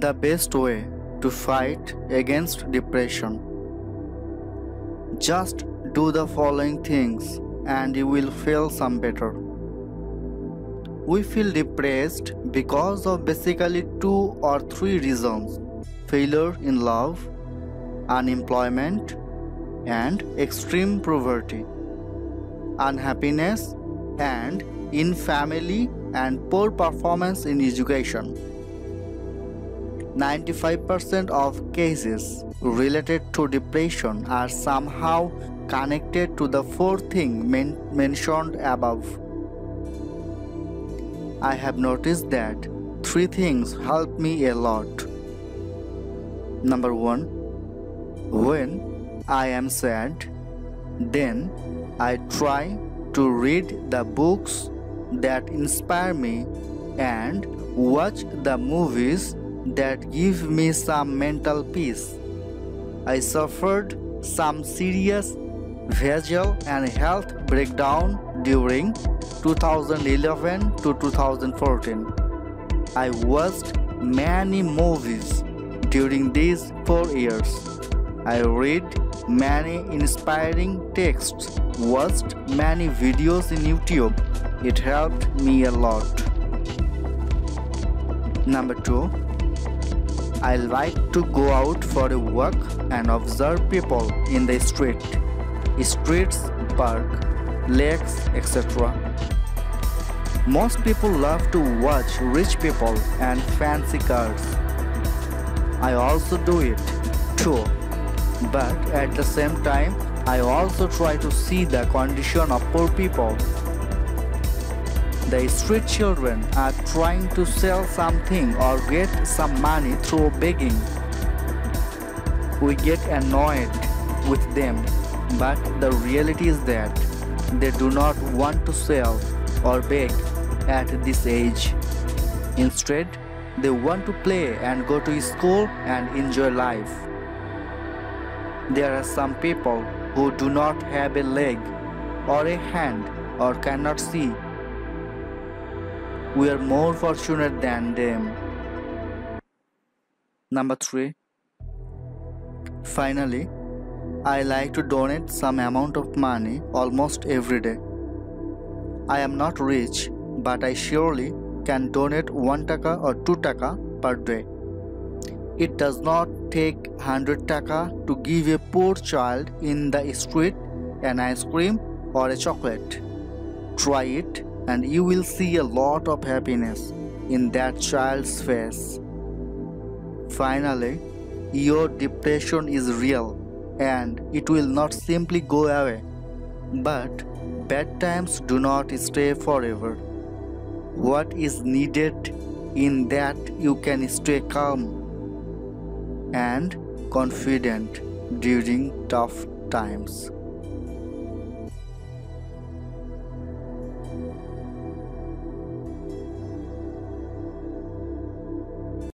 The best way to fight against depression. Just do the following things and you will feel some better. We feel depressed because of basically 2 or 3 reasons: failure in love, unemployment, and extreme poverty, unhappiness, and in family and poor performance in education. 95% of cases related to depression are somehow connected to the 4 things mentioned above. I have noticed that 3 things help me a lot. Number 1. When I am sad, then I try to read the books that inspire me and watch the movies that give me some mental peace. I suffered some serious visual and health breakdown during 2011 to 2014. I watched many movies during these 4 years. I read many inspiring texts, watched many videos in YouTube. It helped me a lot. Number 2. I like to go out for a walk and observe people in the streets, park, lakes, etc. Most people love to watch rich people and fancy cars. I also do it too, but at the same time, I also try to see the condition of poor people. The street children are trying to sell something or get some money through begging. We get annoyed with them, but the reality is that they do not want to sell or beg at this age. Instead, they want to play and go to school and enjoy life. There are some people who do not have a leg or a hand or cannot see. We are more fortunate than them. Number 3. Finally, I like to donate some amount of money almost every day. I am not rich, but I surely can donate 1 taka or 2 taka per day. It does not take 100 taka to give a poor child in the street an ice cream or a chocolate. Try it and you will see a lot of happiness in that child's face. Finally, your depression is real and it will not simply go away. But bad times do not stay forever. What is needed in that you can stay calm and confident during tough times.